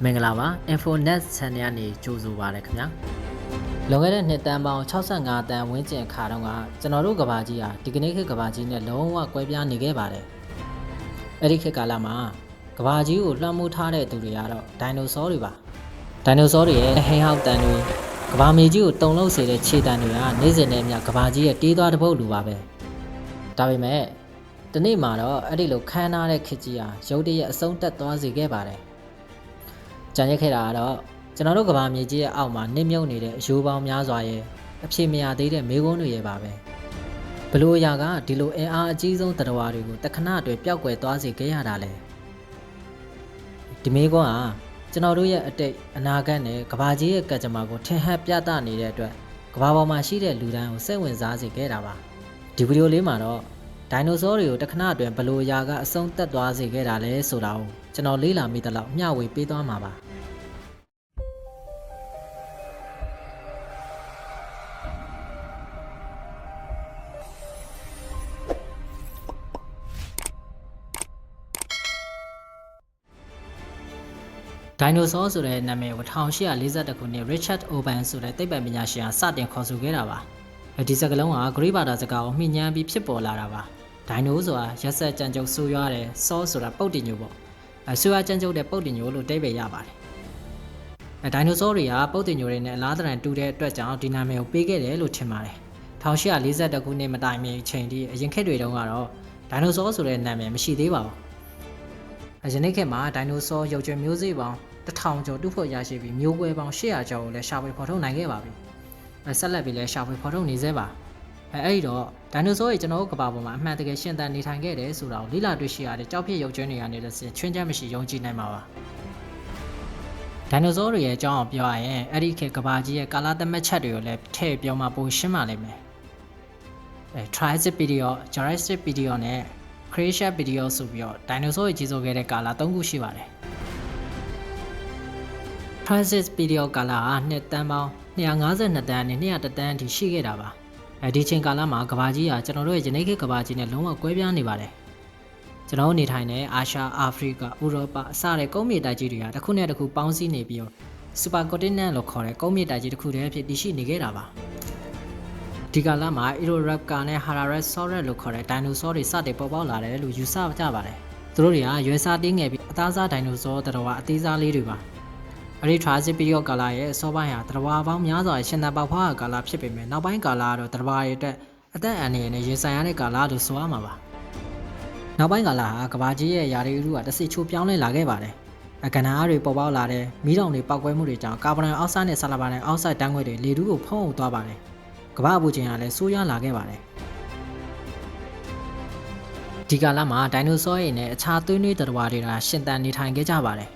မင်္ဂလာပါ Infonet Channel ကနေကြိုဆိုပါရခင်ဗျာလွန်ခဲ့တဲ့နှစ်တန်းပေါင်း65တန်းဝန်းကျင်ခါတုန်းကကျွန်တော်တို့ကဘာကြီးဟာဒီကနေ့ခေတ်ကဘာကြီးနဲ့လုံးဝကွဲပြားနေခဲ့ပါတယ်အဲ့ဒီခေတ်ကာလမှာကဘာကြီးကိုလွှမ်းမိုးထားတဲ့သူတွေကတော့ဒိုင်နိုဆောတွေပါဒိုင်နိုဆောတွေရဲ့ဟိန်းဟောက်တန်တွေကဘာမေကြီးကိုတုံလုံးစေတဲ့ခြေတံတွေကနေ့စဉ်နဲ့အမျှကဘာကြီးရဲ့တေးသွားတစ်ပုတ်လိုပါပဲဒါပေမဲ့ဒီနေ့မှာတော့အဲ့ဒီလိုခမ်းနားတဲ့ခေတ်ကြီးဟာရုတ်တရက်အဆုံးတက်သွားစေခဲ့ပါတယ်ကြံရက်ခဲ့တာကတော့ကျွန်တော်တို့ကဘာမြေကြီးရဲ့အောက်မှာနစ်မြုပ်နေတဲ့အယိုးပေါင်းများစွာရဲ့အဖြေမရသေးတဲ့မေးခွန်းတွေရဲ့ပါပဲဘလို့အရာကဒီလိုအင်အားအကြီးဆုံးတရားတွေကိုတခဏအတွင်းပျောက်ကွယ်သွားစေခဲ့ရတာလဲဒီမေးခွန်းဟာကျွန်တော်တို့ရဲ့အတိတ်အနာဂတ်နဲ့ကဘာကြီးရဲ့ကကြမ္မာကိုထင်ဟပ်ပြသနေတဲ့အတွက်ကဘာပေါ်မှာရှိတဲ့လူတိုင်းကိုစိတ်ဝင်စားစေခဲ့တာပါဒီဗီဒီယိုလေးမှာတော့ဒိုင်နိုဆောတွေကိုတခဏအတွင်းဘလို့အရာကအဆုံးသက်သွားစေခဲ့တာလဲဆိုတာကိုကျွန်တော်လေ့လာမိသလောက်မျှဝေပေးသွားမှာပါဒိုင်နိုဆောဆိုတဲ့နာမည်ကို1842ခုနှစ် Richard Oban ဆိုတဲ့သိပ္ပံပညာရှင်ကစတင်ခေါ်ဆိုခဲ့တာပါဒီစကားလုံးကဂရိဘာသာစကားကိုမှီညမ်းပြီးဖြစ်ပေါ်လာတာပါဒိုင်နိုဆိုတာရက်ဆက်ကြံကြုတ်ဆူရွားတယ်ဆောဆိုတာပုတ်တင်ညိုပေါ့ဆူရွားကြံကြုတ်တဲ့ပုတ်တင်ညိုလို့တိတ်ပဲရပါတယ်ဒိုင်နိုဆောတွေကပုတ်တင်ညိုတွေနဲ့အလားတန်တူတဲ့အတွက်ကြောင့်ဒီနာမည်ကိုပေးခဲ့တယ်လို့ထင်ပါတယ်1842ခုနှစ်မတိုင်မီအချိန်ထိအရင်ခေတ်တွေတုန်းကတော့ဒိုင်နိုဆောဆိုတဲ့နာမည်မရှိသေးပါဘူးယနေ့ခေတ်မှာဒိုင်နိုဆောရုပ်ကြွယ်မျိုးစေ့ပေါင်း1000ကျော်တူဖို့ရရှိပြီးမျိုးကွဲပေါင်း800ကျော်ကိုလည်းရှာဖွေဖော်ထုတ်နိုင်ခဲ့ပါပြီဆက်လက်ပြီးလည်းရှာဖွေဖော်ထုတ်နေသေးပါအဲ့ဒီတော့ဒိုင်နိုဆောတွေကျွန်တော်တို့ကမ္ဘာပေါ်မှာအမှန်တကယ်ရှင်သန်နေထိုင်ခဲ့တယ်ဆိုတာကိုလေ့လာတွေ့ရှိရတဲ့ကြောက်ဖြစ်ရုပ်ကြွင်းတွေကနေလည်းချွင်းချက်မရှိယုံကြည်နိုင်မှာပါဒိုင်နိုဆောတွေရဲ့အကြောင်းကိုပြောရရင်အဲ့ဒီခေတ်ကမ္ဘာကြီးရဲ့ကာလသတ်မှတ်ချက်တွေကိုလည်းထည့်ပြောမှပိုရှင်းပါလိမ့်မယ်Triassic period, Jurassic period နဲ့ Cretaceous period ဆိုပြီးတော့ဒိုင်နိုဆောတွေကြီးစိုးခဲ့တဲ့ကာလ3ခုရှိပါတယ်Triassic period ကာလဟာနှစ်တန်းပေါင်း252တန်းနဲ့200တန်းအထိရှိခဲ့တာပါဒီချိန်ကာလမှာကမ္ဘာကြီးဟာကျွန်တော်တို့ရဲ့ယနေ့ခေတ်ကမ္ဘာကြီးနဲ့လုံးဝကွဲပြားနေပါတယ်ကျွန်တော်တို့နေထိုင်တဲ့အာရှအာဖရိကဥရောပအစတဲ့ကုန်းမြေတိုက်ကြီးတွေကတစ်ခုနဲ့တစ်ခုပေါင်းစည်းနေပြီးတော့စူပါကွန်တိနန့်လို့ခေါ်တဲ့ကုန်းမြေတိုက်ကြီးတစ်ခုတည်းအဖြစ်တည်ရှိနေခဲ့တာပါဒီကာလမှာ Euroraptor နဲ့ Harasaurus လို့ခေါ်တဲ့ဒိုင်နိုဆောတွေစတင်ပေါ်ပေါက်လာတယ်လို့ယူဆကြပါတယ်သူတို့တွေကရွယ်စားတင်းငယ်ပြီးအသားစားဒိုင်နိုဆောတော်အသေးစားလေးတွေပါအဲ့ဒီ Triassic period ကာလရဲ့အစောပိုင်းဟာတရဝါပေါင်းများစွာရှင်သန်ပေါက်ဖွားကာလဖြစ်ပေမဲ့နောက်ပိုင်းကာလကတော့တရဝါရဲ့အတွက်အသက်အန္တရာယ်နဲ့ရင်ဆိုင်ရတဲ့ကာလလို့ဆိုရမှာပါနောက်ပိုင်းကာလဟာကမ္ဘာကြီးရဲ့ယာရီဥတုကတဆစ်ချိုးပြောင်းလဲလာခဲ့ပါတယ်ကဏ္ဍအားတွေပေါ်ပေါက်လာတဲ့မီးတောင်တွေပောက်ကွဲမှုတွေကြောင့်ကာဗွန်ဒိုင်အောက်ဆိုဒ်နဲ့ဆာလ်ဖာဒိုင်အောက်ဆိုဒ်ဓာတ်ငွေ့တွေလေထုကိုဖုံးအုပ်သွားပါတယ်ကမ္ဘာအပူချိန်ကလည်းဆိုးရွားလာခဲ့ပါတယ်ဒီကာလမှာဒိုင်နိုဆောတွေနဲ့အခြားသွေးနွေးသတ္တဝါတွေကရှင်သန်နေထိုင်ခဲ့ကြပါတယ်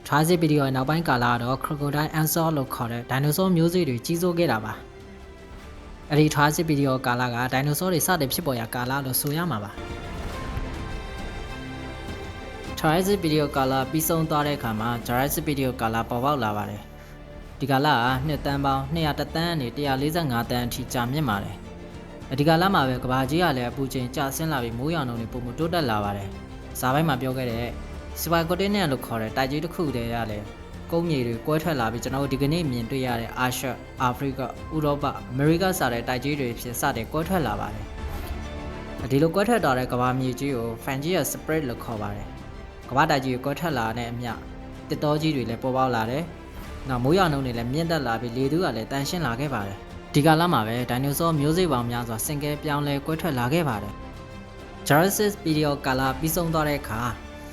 Triassic period နောက်ပိုင်းကာလကတော့ Crocodile Ansaur လို့ခေါ်တဲ့ဒိုင်နိုဆောမျိုးစေ့တွေကြီးစိုးခဲ့တာပါအဲ့ဒီ Triassic period ကာလကဒိုင်နိုဆောတွေစတင်ဖြစ်ပေါ်ရာကာလလို့ဆိုရမှာပါTriassic period ကာလပြီးဆုံးသွားတဲ့အခါမှာ Jurassic period ကာလပေါ်ပေါက်လာပါတယ်ဒီကာလကနှစ်တန်းပေါင်း200တန်းနဲ့145တန်းအထိကြာမြင့်ပါတယ်ဒီကာလမှာပဲကမ္ဘာကြီးကလည်းအပူချိန်ကျဆင်းလာပြီးမိုးရောင်နှုန်းတွေပုံမတိုးတက်လာပါတယ်ဇာပိုင်းမှာပြောခဲ့တဲ့စပါကွန်တိနန့်လို့ခေါ်တဲ့တိုက်ကြီးတစ်ခုတည်းရလဲကုန်းမြေတွေကွဲထွက်လာပြီးကျွန်တော်တို့ဒီကနေ့မြင်တွေ့ရတဲ့အာရှအာဖရိကဥရောပအမေရိကစတဲ့တိုက်ကြီးတွေဖြစ်စတဲ့ကွဲထွက်လာပါတယ်ဒီလိုကွဲထွက်သွားတဲ့ကမ္ဘာမြေကြီးကို Pangea Sprat လို့ခေါ်ပါတယ်ကမ္ဘာတိုက်ကြီးကိုကွဲထွက်လာတဲ့အမျှတစ်တောကြီးတွေလည်းပေါ်ပေါက်လာတယ်နောက်မိုးရွာနှုန်းတွေလည်းမြင့်တက်လာပြီးလေထုကလည်းတန်ရှင်းလာခဲ့ပါတယ်ဒီကာလမှာပဲဒိုင်နိုဆောမျိုးစေ့ပေါင်းများစွာဆင်ကဲပြောင်းလဲကွဲထွက်လာခဲ့ပါတယ် Jurassic period ကာလပြီးဆုံးသွားတဲ့အခါ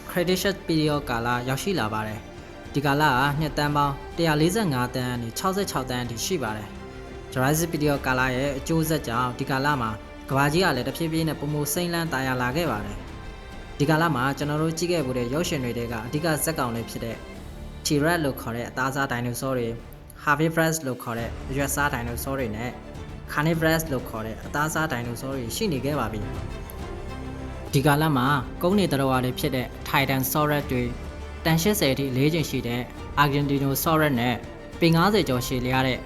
Cretaceous period ကာလရောက်ရှိလာပါတယ်ဒီကာလကနှစ်တန်းပေါင်း145တန်းနဲ့66တန်းအထိရှိပါတယ် Jurassic period ကာလရဲ့အကျိုးဆက်ကြောင့်ဒီကာလမှာကမ္ဘာကြီးကလည်းတဖြည်းဖြည်းနဲ့ပုံမစိမ့်လန်းတာယာလာခဲ့ပါတယ်ဒီကာလမှာကျွန်တော်တို့ကြည့်ခဲ့မှုတဲ့ရုပ်ရှင်တွေကအဓိကဇက်ကောင်တွေဖြစ်တဲ့ T-Rex လို့ခေါ်တဲ့အသားစားဒိုင်နိုဆောတွေ Herbivorous လို့ခေါ်တဲ့အရွက်စားဒိုင်နိုဆောတွေနဲ့ Carnivorous လို့ခေါ်တဲ့အသားစားဒိုင်နိုဆောတွေရှိနေခဲ့ပါပြီဒီကာလမှာကုန်းနေသတ္တဝါတွေဖြစ်တဲ့ Titanosaurus တွေတန်80အထိ4ချိန်ရှိတဲ့ Argentinosaurus နဲ့ပေ90ကျော်ရှည်လျားတဲ့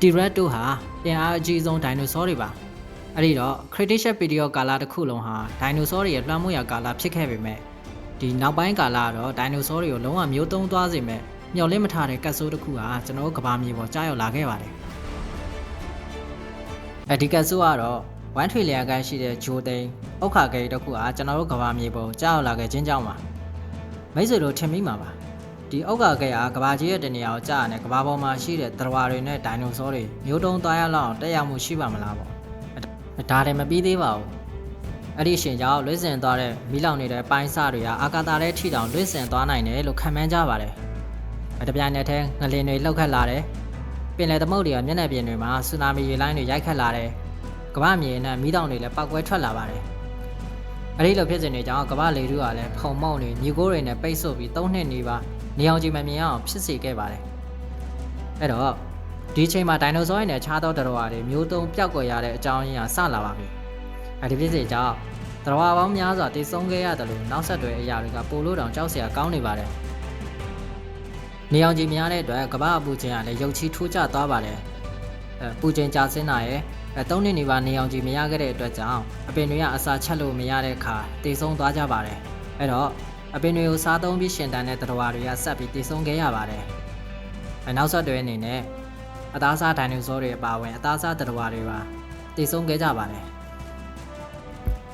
T-Rex တို့ဟာအင်အားအကြီးဆုံးဒိုင်နိုဆောတွေပါအဲ့ဒီတော့ Cretaceous period ကာလတစ်ခုလုံးဟာဒိုင်နိုဆောတွေရဲ့လွှမ်းမိုးရာကာလဖြစ်ခဲ့ပေမဲ့ဒီ ဒီနောက်ပိုင်းကာလကတော့ဒိုင်နိုဆောတွေကိုလုံးဝမျိုးတုံးသွားစေမဲ့မျော်လင့်မထားတဲ့ကတ်ဆိုးတစ်ခုဟာကျွန်တော်တို့ကဘာမြေပေါ်ကြားရောက်လာခဲ့ပါတယ်ဒီကတ်ဆိုးကတော့1 trillion ခန့်ရှိတဲ့ဂျိုသိန်းဥက္ခာဂိတ်တစ်ခုဟာကျွန်တော်တို့ကဘာမြေပေါ်ကြားရောက်လာခဲ့ခြင်းကြောင့်ပါမိတ်ဆွေတို့ထင်မိမှာပါဒီဥက္ခာဂိတ်ဟာကဘာကြီးရဲ့တနေရာကိုကြားရတဲ့ကဘာပေါ်မှာရှိတဲ့သတ္တဝါတွေနဲ့ဒိုင်နိုဆောတွေမျိုးတုံးသွားရလောက်တက်ရောက်မှုရှိပါမလားပေါ့ဒါလည်းမပြီးသေးပါဘူးအဲ့ဒီရှင်ကြောင့်လွှင့်စင်သွားတဲ့မီးလောင်နေတဲ့ပိုင်းစတွေကအာကာသထဲထိတောင်လွှင့်စင်သွားနိုင်တယ်လို့ခန့်မှန်းကြပါတယ်တပြိုင်နက်တည်းငလျင်တွေလှုပ်ခတ်လာတယ်ပင်လယ်သမုဒ္ဒရာမျက်နှာပြင်တွေမှာဆူနာမီရေလိုင်းတွေရိုက်ခတ်လာတယ်ကမ္ဘာမြေနဲ့မီးတောင်တွေလည်းပောက်ကွဲထွက်လာပါတယ်အဲ့ဒီလိုဖြစ်စဉ်တွေကြောင့်ကမ္ဘာလေထုကလည်းဖုံမောက်နေမြေကိုးတွေနဲ့ပိတ်ဆို့ပြီး3နှစ်နေပါနေအောင်ကြီးမမြင်အောင်ဖြစ်စေခဲ့ပါတယ်အဲ့တော့ဒီချိန်မှာဒိုင်နိုဆောတွေနဲ့ခြားသောသတ္တဝါတွေမျိုးတုံးပျောက်ကွယ်ရတဲ့အကြောင်းရင်းကစလာပါပြီအဲ့ဒီဖြစ်စဉ်ကြောင့်သတ္တဝါပေါင်းများစွာတည်ဆုံခဲ့ရတယ်လို့နောက်ဆက်တွဲအရာတွေကပိုလို့တောင်ကြောက်စရာကောင်းနေပါတယ်နေအောင်ကြီးများတဲ့အတွက်ကမ္ဘာအပူချိန်ကလည်းရုတ်ချီထိုးကျသွားပါတယ်ပူချိန်ကျဆင်းတာရဲ့3နှစ်နေပါနေအောင်ကြီးမရခဲ့တဲ့အတွက်ကြောင့်အပင်တွေကအစာချက်လို့မရတဲ့အခါတည်ဆုံသွားကြပါတယ်အဲ့တော့အပင်တွေကိုစားသုံးပြီးရှင်တန်တဲ့သတ္တဝါတွေကဆက်ပြီးတည်ဆုံခဲ့ရပါတယ်နောက်ဆက်တွဲအနေနဲ့အသားစားဒိုင်နိုဆောတွေအပါအဝင်အသားစားသတ္တဝါတွေပါတည်ဆုံခဲ့ကြပါတယ်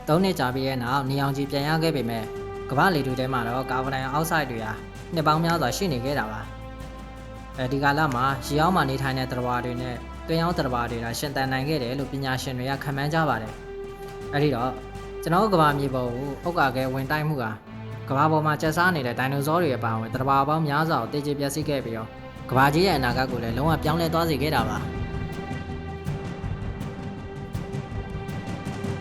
3နှစ်ကြာပြီးတဲ့နောက်နေအောင်ကြီးပြန်ရခဲ့ပေမဲ့ကမ္ဘာလေထုထဲမှာတော့ကာဗွန်ဒိုင်အောက်ဆိုက်တွေဟာနှစ်ပေါင်းများစွာရှိနေခဲ့တာပါဒီကာလမှာရေအောက်မှာနေထိုင်တဲ့သတ္တဝါတွေနဲ့တွင်းအောက်သတ္တဝါတွေကရှင်သန်နိုင်ခဲ့တယ်လို့ပညာရှင်တွေကခန့်မှန်းကြပါတယ်အဲဒီတော့ကျွန်တော်တို့ကမ္ဘာမြေပေါ်ကိုဥက္ကာခဲဝင်တိုက်မှုကကမ္ဘာပေါ်မှာကျက်စားနေတဲ့ဒိုင်နိုဆောတွေအပါအဝင်သတ္တဝါပေါင်းများစွာကိုတေချေပျက်စီးခဲ့ပြီးတော့ကမ္ဘာကြီးရဲ့အနာဂတ်ကိုလည်းလုံးဝပြောင်းလဲသွားစေခဲ့တာပါ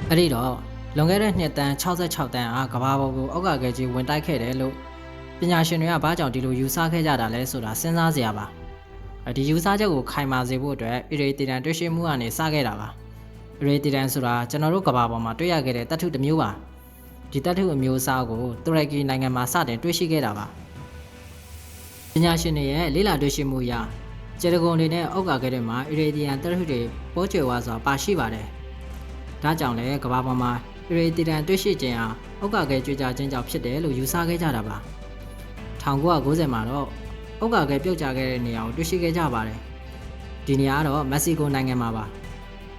အဲဒီတော့လွန်ခဲ့တဲ့နှစ်တန်း66တန်းအားကမ္ဘာပေါ်ကိုဥက္ကာခဲကြီးဝင်တိုက်ခဲ့တယ်လို့ပညာရှင်တွေကဘာကြောင့်ဒီလိုယူဆခဲ့ကြတာလဲဆိုတာစဉ်းစားစရာပါဒီယူဆချက်ကိုခိုင်မာစေဖို့အတွက်အရေတီတန်တွေ့ရှိမှုကနေစခဲ့တာပါအရေတီတန်ဆိုတာကျွန်တော်တို့ကမ္ဘာပေါ်မှာတွေ့ရခဲ့တဲ့သတ္တုတစ်မျိုးပါဒီသတ္တုအမျိုးအစားကိုတူရကီနိုင်ငံမှာစတင်တွေ့ရှိခဲ့တာပါပညာရှင်တွေရဲ့လေ့လာတွေ့ရှိမှုအရဂျေရဂွန်တွေနဲ့ဥက္ကာခဲတွေမှာအရေတီတန်သတ္တုတွေပေါ်ကျွယ်ဝစွာပါရှိပါတယ်ဒါကြောင့်လည်းကမ္ဘာပေါ်မှာအရေတီတန်တွေ့ရှိခြင်းဟာဥက္ကာခဲကျွေးကြခြင်းကြောင့်ဖြစ်တယ်လို့ယူဆခဲ့ကြတာပါ1990မှာတော့ဥက္ကာခဲပြုတ်ကျခဲ့တဲ့နေရာကိုတွေ့ရှိခဲ့ကြပါတယ်ဒီနေရာကတော့မက္ကဆီကိုနိုင်ငံမှာပါ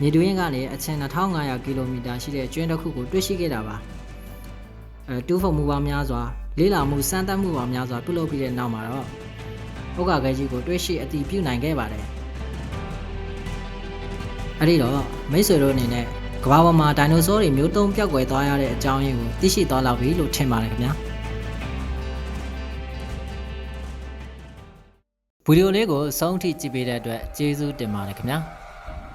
မြေတွင်းကနေအချင်း2500ကီလိုမီတာရှိတဲ့ကျွန်းတစ်ခုကိုတွေ့ရှိခဲ့တာပါတူးဖော်မှုပေါင်းများစွာလေးလာမှုစမ်းသပ်မှုပေါင်းများစွာပြုလုပ်ပြီးတဲ့နောက်မှာတော့ဥက္ကာခဲကြီးကိုတွေ့ရှိအတည်ပြုနိုင်ခဲ့ပါတယ်အဲဒီတော့မိတ်ဆွေတို့အနေနဲ့ကမ္ဘာပေါ်မှာဒိုင်နိုဆောတွေမျိုးတုံးပျောက်ကွယ်သွားရတဲ့အကြောင်းရင်းကိုသိရှိသွားလောက်ပြီလို့ထင်ပါတယ်ခင်ဗျာဗီဒီယိုလေးကိုအဆုံးထိကြည့်ပေးတဲ့အတွက်ကျေးဇူးတင်ပါတယ်ခင်ဗျာ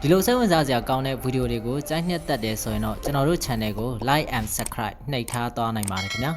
ဒီလိုစိတ်ဝင်စားစရာကောင်းတဲ့ဗီဒီယိုတွေကိုကြိုက်နှစ်သက်တယ်ဆိုရင်တော့ကျွန်တော်တို့ channel ကို like and subscribe နှိပ်ထားသွားနိုင်ပါတယ်ခင်ဗျာ